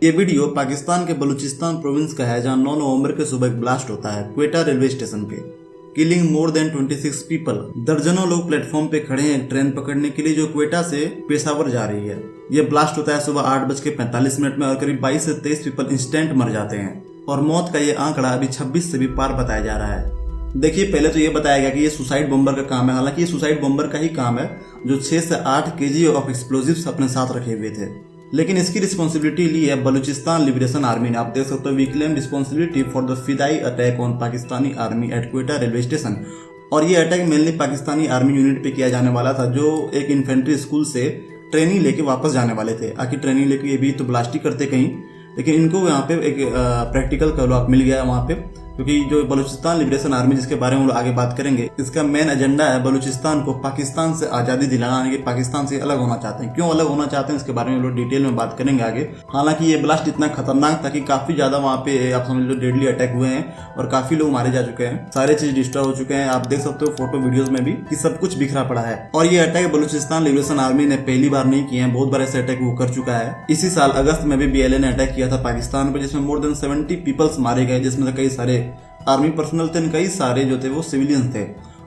ये वीडियो पाकिस्तान के बलूचिस्तान प्रोविंस का है, जहां 9 नवंबर के सुबह एक ब्लास्ट होता है क्वेटा रेलवे स्टेशन पे, किलिंग मोर देन 26 पीपल। दर्जनों लोग प्लेटफॉर्म पे खड़े हैं ट्रेन पकड़ने के लिए जो क्वेटा से पेशावर जा रही है। ये ब्लास्ट होता है सुबह 8:45 में और करीब 22 से 23 पीपल इंस्टेंट मर जाते हैं और मौत का ये आंकड़ा अभी 26 से भी पार बताया जा रहा है। देखिए, पहले तो ये बताया गया कि ये सुसाइड बम्बर का काम है। हालांकि ये सुसाइड बम्बर का ही काम है जो 6 से 8 केजी ऑफ एक्सप्लोजिव्स अपने साथ रखे हुए थे, लेकिन इसकी रिस्पॉन्सिबिलिटी ली है बलूचिस्तान लिबरेशन आर्मी ने। आप देख सकते हो, we claim responsibility for the fidai attack on Pakistani army at Quetta railway station. और ये attack mainly Pakistani army unit पे किया जाने वाला था जो एक इन्फेंट्री स्कूल से ट्रेनिंग लेके वापस जाने वाले थे। आखिर ट्रेनिंग लेके ये भी तो ब्लास्ट ही करते कहीं, लेकिन इनको यहाँ पे एक प्रैक्टिकल कलो आप मिल गया वहाँ पे, क्योंकि जो बलूचिस्तान लिबरेशन आर्मी जिसके बारे में हम लोग आगे बात करेंगे, इसका मेन एजेंडा है बलूचिस्तान को पाकिस्तान से आजादी दिलाना, यानी कि पाकिस्तान से अलग होना चाहते हैं। क्यों अलग होना चाहते हैं इसके बारे में लोग डिटेल में बात करेंगे आगे। हालांकि ये ब्लास्ट इतना खतरनाक था कि काफी ज्यादा वहाँ पे आप समझ लो डेडली अटैक हुए हैं और काफी लोग मारे जा चुके हैं, सारे चीज डिस्ट्रॉय हो चुके हैं। आप देख सकते हो फोटो वीडियोज में भी कि सब कुछ बिखरा पड़ा है। और ये अटैक बलूचिस्तान लिबरेशन आर्मी ने पहली बार नहीं किए हैं, बहुत बार ऐसे अटैक वो कर चुका है। इसी साल अगस्त में भी BLA ने अटैक किया था पाकिस्तान पर, जिसमें मोर देन 70 पीपल्स मारे गए, जिसमें कई सारे आर्मी पर्सनल थे, कई सारे जो थे वो सिविलियंस थे।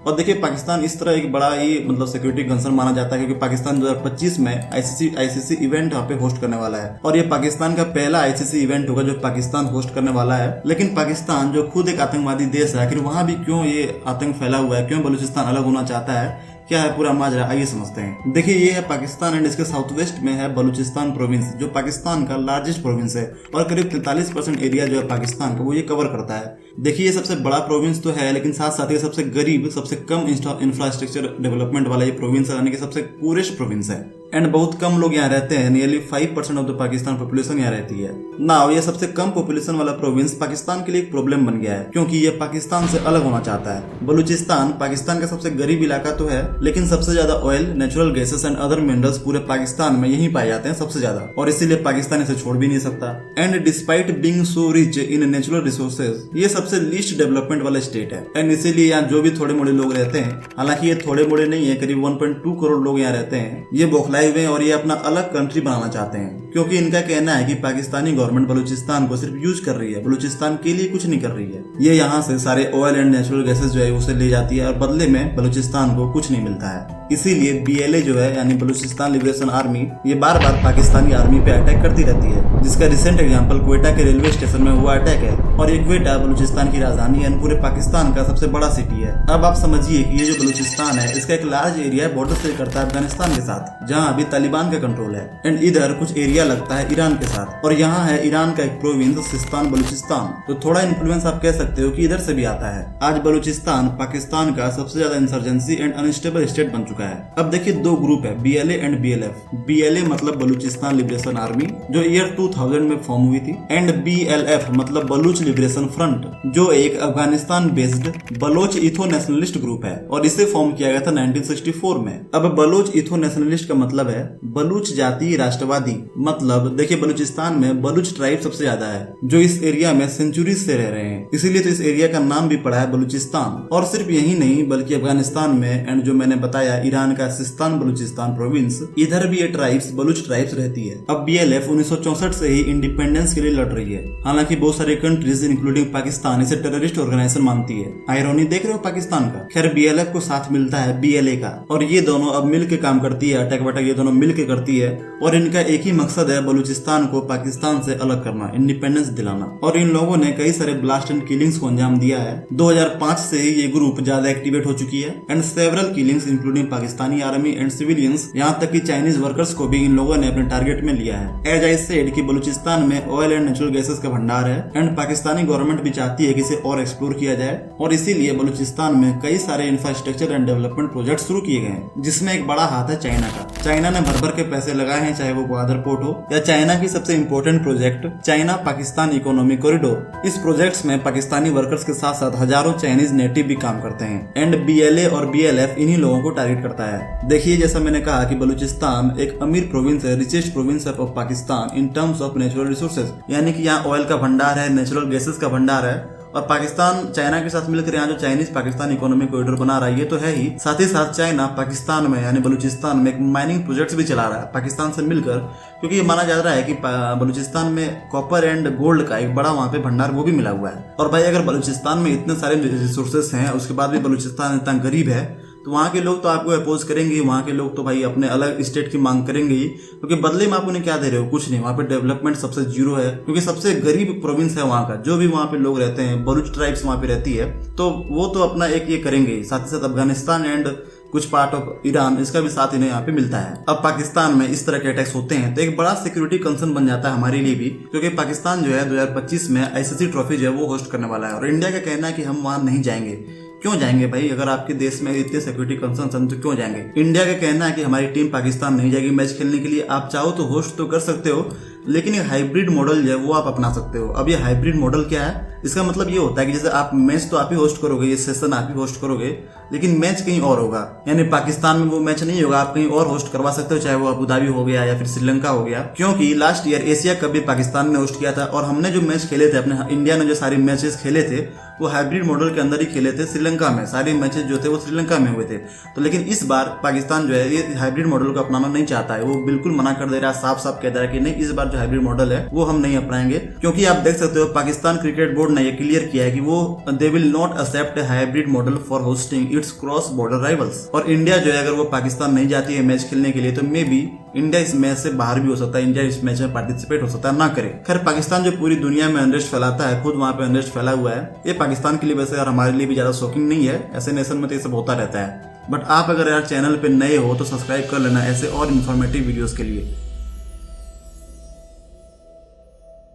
और देखिए, पाकिस्तान इस तरह एक बड़ा ही मतलब सिक्योरिटी कंसर्न माना जाता है क्योंकि पाकिस्तान 2025 में ICC इवेंट यहाँ पे होस्ट करने वाला है और ये पाकिस्तान का पहला ICC इवेंट होगा जो पाकिस्तान होस्ट करने वाला है। लेकिन पाकिस्तान जो खुद एक आतंकवादी देश है, आखिर वहां भी क्यों ये आतंक फैला हुआ है, क्यों बलूचिस्तान अलग होना चाहता है, क्या है पूरा माजरा, आइए समझते हैं। देखिए, ये है पाकिस्तान एंड इसके साउथ वेस्ट में है बलूचिस्तान प्रोविंस, जो पाकिस्तान का लार्जेस्ट प्रोविंस है और करीब 43% एरिया जो है पाकिस्तान का वो ये कवर करता है। देखिए, ये सबसे बड़ा प्रोविंस तो है, लेकिन साथ साथ ये सबसे गरीब, सबसे कम इंफ्रास्ट्रक्चर डेवलपमेंट वाला ये प्रोविंस है, यानी कि सबसे पूरेस्ट प्रोविंस है। एंड बहुत कम लोग यहाँ रहते हैं, nearly 5% of the Pakistan population यहाँ रहती है। नाउ ये सबसे कम पॉपुलेशन वाला प्रोविंस पाकिस्तान के लिए एक प्रॉब्लम बन गया है क्योंकि ये पाकिस्तान से अलग होना चाहता है। बलूचिस्तान पाकिस्तान का सबसे गरीब इलाका तो है, लेकिन सबसे ज्यादा oil, natural gases and other minerals पूरे पाकिस्तान में यही पाए जाते हैं सबसे ज्यादा, और इसीलिए पाकिस्तान इसे छोड़ भी नहीं सकता। And despite being so rich in natural resources, ये सबसे लीस्ट डेवलपमेंट वाला स्टेट है एंड इसीलिए यहाँ जो भी थोड़े मोड़े लोग रहते हैं, हालांकि ये थोड़े मोड़े नहीं है, करीब 1.2 करोड़ लोग यहाँ रहते हैं, ये बौखलाए हुए हैं और ये अपना अलग कंट्री बनाना चाहते हैं क्योंकि इनका कहना है कि पाकिस्तानी गवर्नमेंट बलूचिस्तान को सिर्फ यूज कर रही है, बलूचिस्तान के लिए कुछ नहीं कर रही है। ये यहाँ से सारे ऑयल एंड नेचुरल गैसेस जो है उसे ले जाती है और बदले में बलूचिस्तान को कुछ नहीं मिलता है। इसीलिए BLA जो है यानी बलूचिस्तान लिबरेशन आर्मी, ये बार बार पाकिस्तानी आर्मी पे अटैक करती रहती है, जिसका रिसेंट एग्जांपल क्वेटा के रेलवे स्टेशन में हुआ अटैक है। और ये क्वेटा बलूचिस्तान की राजधानी है, पूरे पाकिस्तान का सबसे बड़ा सिटी है। अब आप समझिए कि ये जो बलूचिस्तान है इसका एक लार्ज एरिया बॉर्डर से करता है अफगानिस्तान के साथ, जहाँ अभी तालिबान का कंट्रोल है, एंड इधर कुछ एरिया लगता है ईरान के साथ, और यहाँ है ईरान का एक प्रोविंस सिस्तान बलूचिस्तान। तो थोड़ा इन्फ्लुएंस आप कह सकते हो कि इधर से भी आता है। आज बलूचिस्तान पाकिस्तान का सबसे ज्यादा इंसर्जेंसी एंड अनस्टेबल स्टेट बन चुका है। अब देखिए, दो ग्रुप है, BLA एंड BLF। BLA मतलब बलूचिस्तान लिबरेशन आर्मी जो ईयर 2000 में फॉर्म हुई थी, एंड BLF मतलब बलूच लिबरेशन फ्रंट जो एक Afghanistan based Baloch ethno nationalist group है और इसे फॉर्म किया गया था 1964 में। अब बलोच इथो नेशनलिस्ट का मतलब है बलूच जातीय राष्ट्रवादी। मतलब देखिए, बलूचिस्तान में बलूच ट्राइब सबसे ज्यादा है जो इस एरिया में सेंचुरीज से रह रहे हैं, इसीलिए तो इस एरिया का नाम भी पड़ा है बलूचिस्तान। और सिर्फ यही नहीं बल्कि अफगानिस्तान में एंड जो मैंने बताया ईरान का सिस्तान बलूचिस्तान प्रोविंस, इधर भी ये ट्राइब्स बलूच ट्राइब्स रहती है। अब BLF 1964 से ही इंडिपेंडेंस के लिए लड़ रही है। हालांकि बहुत सारे कंट्रीज इंक्लूडिंग पाकिस्तान इसे टेररिस्ट ऑर्गेनाइजेशन मानती है। आयरनी देख रहे हो पाकिस्तान का। खैर, BLF को साथ मिलता है BLA का और ये दोनों अब मिल के काम करती है, अटैक वटैक ये दोनों मिल के करती है और इनका एक ही मकसद है बलूचिस्तान को पाकिस्तान से अलग करना, इंडिपेंडेंस दिलाना। और इन लोगों ने कई सारे ब्लास्ट एंड किलिंग्स को अंजाम दिया है। 2005 से ही ये ग्रुप ज्यादा एक्टिवेट हो चुकी है and several killings including Pakistani army and civilians, यहाँ तक कि चाइनीज वर्कर्स को भी इन लोगों ने अपने टारगेट में लिया है। एज आई सेड कि बलूचिस्तान में ऑयल एंड नेचुरल गैसेस का भंडार है एंड पाकिस्तानी गवर्नमेंट भी चाहती है कि इसे और एक्सप्लोर किया जाए और इसीलिए बलूचिस्तान में कई सारे इंफ्रास्ट्रक्चर एंड डेवलपमेंट प्रोजेक्ट शुरू किए गए हैं, जिसमें एक बड़ा हाथ है चाइना का। चाइना ने भर भर के पैसे लगाए हैं, चाहे वो ग्वादर पोर्ट हो या चाइना की सबसे important project China Pakistan economic corridor. इस प्रोजेक्ट्स में पाकिस्तानी वर्कर्स के साथ साथ हजारों चाइनीज नेटिव भी काम करते हैं एंड BLA और BLF इन्हीं लोगों को टारगेट करता है। देखिए, जैसा मैंने कहा कि बलूचिस्तान एक अमीर प्रोविंस है, richest province of Pakistan in terms of natural resources, यानी कि यहाँ ऑयल का भंडार है, नेचुरल गैसेस का भंडार है और पाकिस्तान चाइना के साथ मिलकर यहाँ जो चाइनीज पाकिस्तान इकोनॉमिक कॉरिडोर बना रहा है ये तो है ही, साथ ही साथ चाइना पाकिस्तान में यानी बलूचिस्तान में एक माइनिंग प्रोजेक्ट्स भी चला रहा है पाकिस्तान से मिलकर, क्योंकि ये माना जा रहा है कि बलूचिस्तान में कॉपर एंड गोल्ड का एक बड़ा वहाँ पे भंडार वो भी मिला हुआ है। और भाई अगर बलूचिस्तान में इतने सारे रिसोर्सेस हैं उसके बाद भी बलूचिस्तान इतना गरीब है तो वहाँ के लोग तो आपको अपोज करेंगे, वहाँ के लोग तो भाई अपने अलग स्टेट की मांग करेंगे ही, क्योंकि बदले में आप उन्हें क्या दे रहे हो, कुछ नहीं। वहाँ पे डेवलपमेंट सबसे जीरो है, क्योंकि सबसे गरीब प्रोविंस है वहाँ का। जो भी वहाँ पे लोग रहते हैं, बलूच ट्राइब्स वहाँ पे रहती है, तो वो तो अपना एक ये करेंगे। साथ ही साथ अफगानिस्तान एंड कुछ पार्ट ऑफ ईरान, इसका भी साथ इन्हें यहाँ पे मिलता है। अब पाकिस्तान में इस तरह के अटैक्स होते हैं तो एक बड़ा सिक्योरिटी कंसर्न बन जाता है हमारे लिए भी, क्योंकि पाकिस्तान जो है 2025 में ICC ट्रॉफी जो है वो होस्ट करने वाला है और इंडिया का कहना है कि हम वहां नहीं जाएंगे। क्यों जाएंगे भाई? अगर आपके देश में इतने सिक्योरिटी कंसर्न हैं तो क्यों जाएंगे? इंडिया का कहना है कि हमारी टीम पाकिस्तान नहीं जाएगी मैच खेलने के लिए। आप चाहो तो होस्ट तो कर सकते हो, लेकिन एक हाइब्रिड मॉडल जो है वो आप अपना सकते हो। अब ये हाइब्रिड मॉडल क्या है? इसका मतलब ये होता है कि जैसे आप मैच तो आप ही होस्ट करोगे, ये सेशन आप ही होस्ट करोगे, लेकिन मैच कहीं और होगा। यानी पाकिस्तान में वो मैच नहीं होगा, आप कहीं और होस्ट करवा सकते हो, चाहे वो अबू धाबी हो गया या फिर श्रीलंका हो गया। क्योंकि लास्ट ईयर एशिया कप भी पाकिस्तान ने होस्ट किया था और हमने जो मैच खेले थे, अपने इंडिया ने जो सारे मैचेस खेले थे वो हाइब्रिड मॉडल के अंदर ही खेले थे श्रीलंका में। सारे मैचेस जो थे वो श्रीलंका में हुए थे। तो लेकिन इस बार पाकिस्तान जो है ये हाइब्रिड मॉडल को अपनाना नहीं चाहता है, वो बिल्कुल मना कर दे रहा है, साफ साफ कह दे रहा है कि नहीं, इस बार जो हाइब्रिड मॉडल है वो हम नहीं अपनाएंगे। क्योंकि आप देख सकते हो पाकिस्तान क्रिकेट बोर्ड ने ये क्लियर किया है कि वो they will not accept a hybrid model for hosting its cross border rivals. और इंडिया जो है अगर वो पाकिस्तान नहीं जाती है मैच खेलने के लिए तो मे बी इंडिया इस मैच से बाहर भी हो सकता है, इंडिया इस मैच में पार्टिसिपेट हो सकता है, ना करे। खैर पाकिस्तान जो पूरी दुनिया में अनरेस्ट फैलाता है, खुद वहां पे अनरेस्ट फैला हुआ है, ये पाकिस्तान के लिए वैसे यार हमारे लिए भी ज्यादा शॉकिंग नहीं है। ऐसे नेशन में तो ये सब होता रहता है। बट आप अगर यार चैनल पे नए हो तो सब्सक्राइब कर लेना ऐसे और इन्फॉर्मेटिव वीडियोस के लिए।